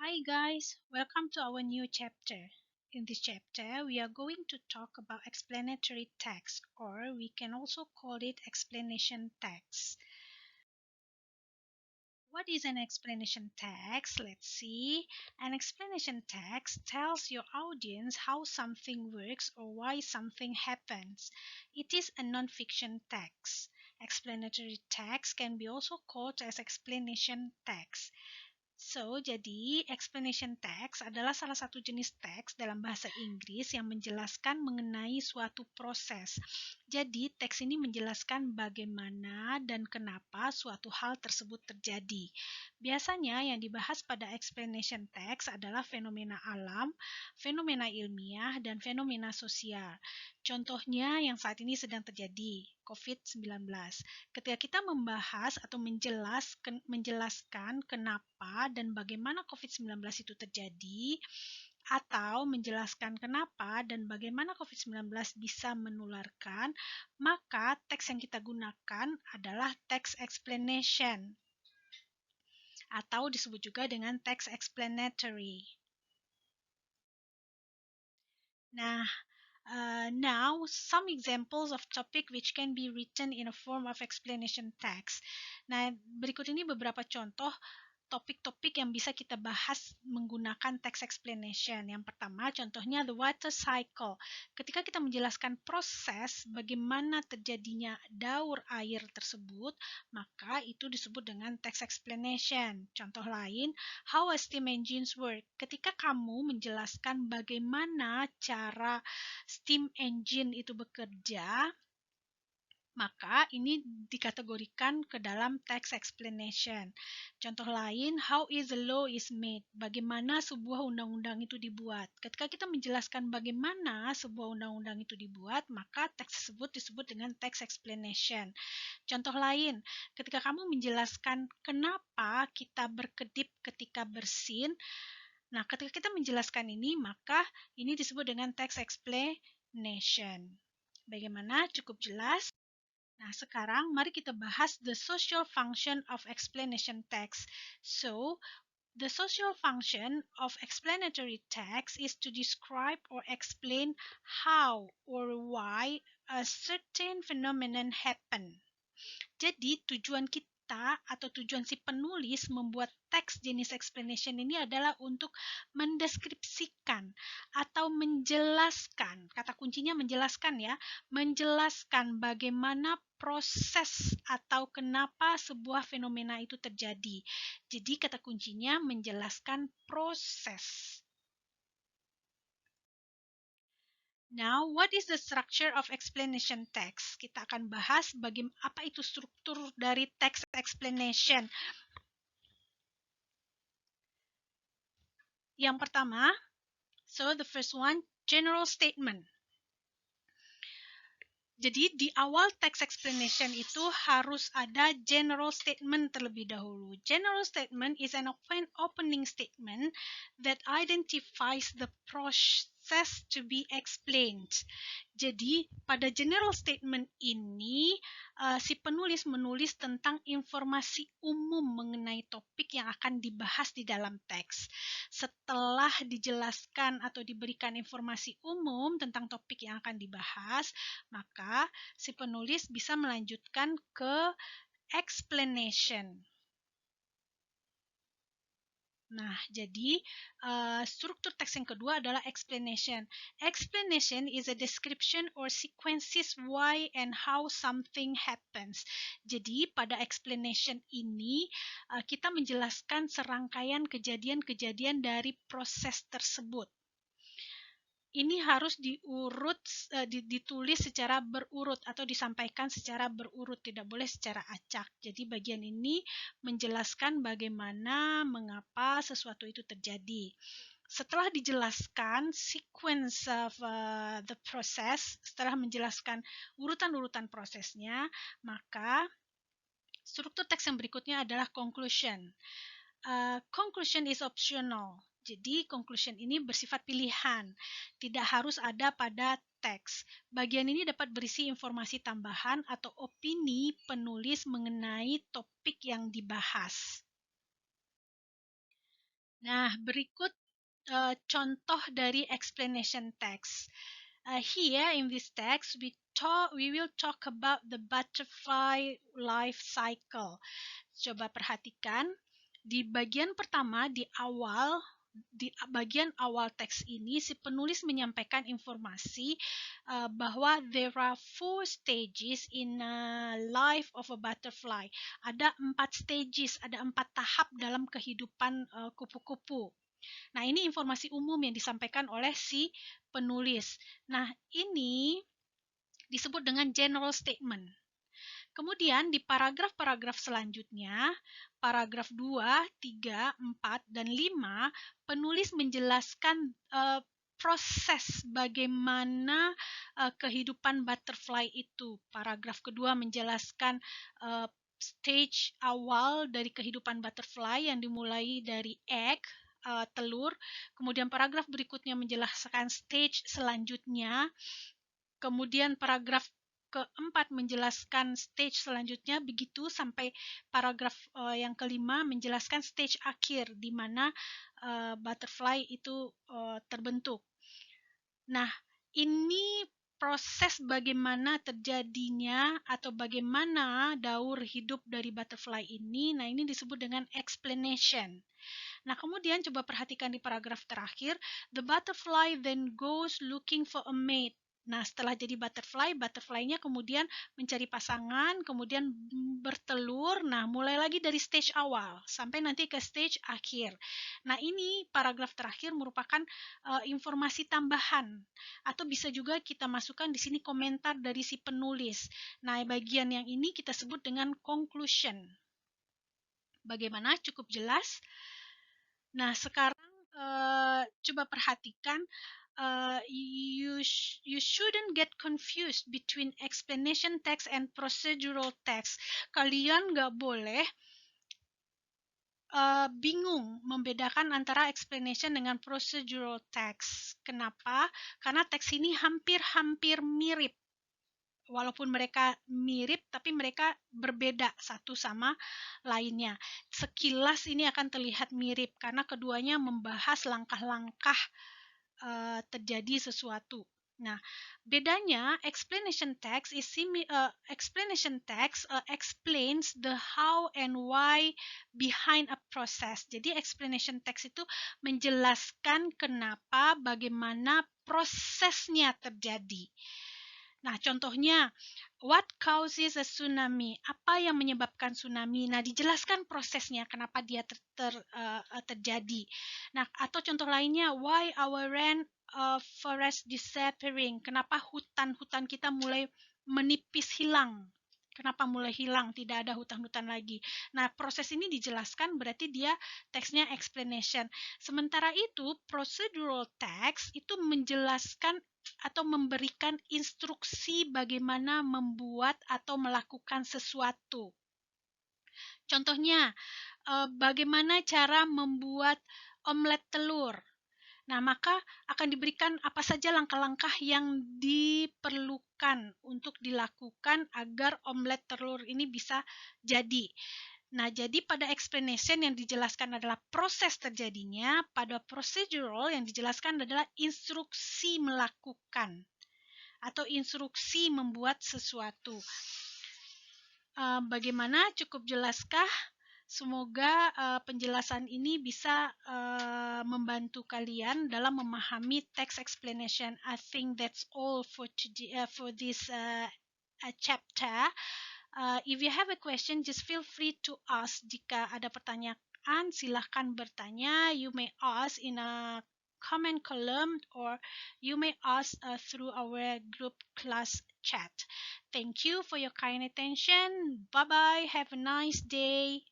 Hi guys, welcome to our new chapter. In this chapter, we are going to talk about explanatory text, or we can also call it explanation text. What is an explanation text? Let's see. An explanation text tells your audience how something works or why something happens. It is a non-fiction text. Explanatory text can be also called as explanation text. Jadi explanation text adalah salah satu jenis teks dalam bahasa Inggris yang menjelaskan mengenai suatu proses. Jadi, teks ini menjelaskan bagaimana dan kenapa suatu hal tersebut terjadi. Biasanya yang dibahas pada explanation text adalah fenomena alam, fenomena ilmiah, dan fenomena sosial. Contohnya yang saat ini sedang terjadi, COVID-19. Ketika kita membahas atau menjelaskan kenapa dan bagaimana COVID-19 itu terjadi, atau menjelaskan kenapa dan bagaimana COVID-19 bisa menularkan, maka teks yang kita gunakan adalah text explanation, atau disebut juga dengan text explanatory. Nah, now, some examples of topic which can be written in a form of explanation text. Nah, berikut ini beberapa contoh topik-topik yang bisa kita bahas menggunakan text explanation. Yang pertama, contohnya the water cycle. Ketika kita menjelaskan proses bagaimana terjadinya daur air tersebut, maka itu disebut dengan text explanation. Contoh lain, how a steam engines work. Ketika kamu menjelaskan bagaimana cara steam engine itu bekerja, maka ini dikategorikan ke dalam text explanation. Contoh lain, how is a law is made? Bagaimana sebuah undang-undang itu dibuat? Ketika kita menjelaskan bagaimana sebuah undang-undang itu dibuat, maka teks tersebut disebut dengan text explanation. Contoh lain, ketika kamu menjelaskan kenapa kita berkedip ketika bersin, nah ketika kita menjelaskan ini, maka ini disebut dengan text explanation. Bagaimana? Cukup jelas? Nah, sekarang mari kita bahas the social function of explanation text. So, the social function of explanatory text is to describe or explain how or why a certain phenomenon happen. Jadi, tujuan kita atau tujuan si penulis membuat teks jenis explanation ini adalah untuk mendeskripsikan atau menjelaskan, kata kuncinya menjelaskan ya, menjelaskan bagaimana proses atau kenapa sebuah fenomena itu terjadi. Jadi kata kuncinya menjelaskan proses. Now, what is the structure of explanation text? Kita akan bahas apa itu struktur dari text explanation. Yang pertama, so the first one, general statement. Jadi di awal text explanation itu harus ada general statement terlebih dahulu. General statement is an opening statement that identifies the process to be explained. Jadi pada general statement ini si penulis menulis tentang informasi umum mengenai topik yang akan dibahas di dalam teks. Setelah dijelaskan atau diberikan informasi umum tentang topik yang akan dibahas, maka si penulis bisa melanjutkan ke explanation. Nah, jadi struktur teks yang kedua adalah explanation. Explanation is a description or sequences why and how something happens. Jadi, pada explanation ini kita menjelaskan serangkaian kejadian-kejadian dari proses tersebut. Ini harus ditulis secara berurut atau disampaikan secara berurut, tidak boleh secara acak. Jadi bagian ini menjelaskan bagaimana, mengapa sesuatu itu terjadi. Setelah dijelaskan sequence of the process, setelah menjelaskan urutan-urutan prosesnya, maka struktur teks yang berikutnya adalah conclusion. Conclusion is optional. Jadi conclusion ini bersifat pilihan, tidak harus ada pada teks. Bagian ini dapat berisi informasi tambahan atau opini penulis mengenai topik yang dibahas. Nah, berikut contoh dari explanation text. Here in this text, we will talk about the butterfly life cycle. Coba perhatikan di bagian pertama di bagian awal teks ini si penulis menyampaikan informasi bahwa there are 4 stages in a life of a butterfly. Ada 4 stages, ada 4 tahap dalam kehidupan kupu-kupu. Nah, ini informasi umum yang disampaikan oleh si penulis. Nah, ini disebut dengan general statement. Kemudian di paragraf-paragraf selanjutnya, paragraf 2, 3, 4, dan 5, penulis menjelaskan proses bagaimana kehidupan butterfly itu. Paragraf kedua menjelaskan stage awal dari kehidupan butterfly yang dimulai dari egg, telur. Kemudian paragraf berikutnya menjelaskan stage selanjutnya. Kemudian paragraf keempat menjelaskan stage selanjutnya, begitu sampai paragraf yang kelima menjelaskan stage akhir di mana butterfly itu terbentuk. Nah, ini proses bagaimana terjadinya atau bagaimana daur hidup dari butterfly ini. Nah, ini disebut dengan explanation. Nah, kemudian coba perhatikan di paragraf terakhir, the butterfly then goes looking for a mate. Nah, setelah jadi butterfly, butterfly-nya kemudian mencari pasangan, kemudian bertelur. Nah, mulai lagi dari stage awal sampai nanti ke stage akhir. Nah, ini paragraf terakhir merupakan informasi tambahan atau bisa juga kita masukkan di sini komentar dari si penulis. Nah, bagian yang ini kita sebut dengan conclusion. Bagaimana? Cukup jelas? Nah, sekarang coba perhatikan, you shouldn't get confused between explanation text and procedural text. Kalian nggak boleh bingung membedakan antara explanation dengan procedural text. Kenapa? Karena teks ini hampir-hampir mirip. Walaupun mereka mirip, tapi mereka berbeda satu sama lainnya. Sekilas ini akan terlihat mirip karena keduanya membahas langkah-langkah terjadi sesuatu. Nah, bedanya explanation text explains the how and why behind a process. Jadi explanation text itu menjelaskan kenapa, bagaimana prosesnya terjadi. Nah, contohnya, what causes a tsunami? Apa yang menyebabkan tsunami? Nah, dijelaskan prosesnya, kenapa dia terjadi. Nah, atau contoh lainnya, why our forest disappearing? Kenapa hutan-hutan kita mulai menipis hilang? Kenapa mulai hilang? Tidak ada hutan-hutan lagi. Nah, proses ini dijelaskan berarti dia teksnya explanation. Sementara itu, procedural text itu menjelaskan atau memberikan instruksi bagaimana membuat atau melakukan sesuatu. Contohnya, bagaimana cara membuat omelet telur. Nah, maka akan diberikan apa saja langkah-langkah yang diperlukan untuk dilakukan agar omelet telur ini bisa jadi. Nah, jadi pada explanation yang dijelaskan adalah proses terjadinya, pada procedural yang dijelaskan adalah instruksi melakukan atau instruksi membuat sesuatu. Bagaimana? Cukup jelaskah? Semoga penjelasan ini bisa membantu kalian dalam memahami text explanation. I think that's all for this chapter. If you have a question, just feel free to ask. Jika ada pertanyaan, silahkan bertanya. You may ask in a comment column or you may ask through our group class chat. Thank you for your kind attention. Bye bye. Have a nice day.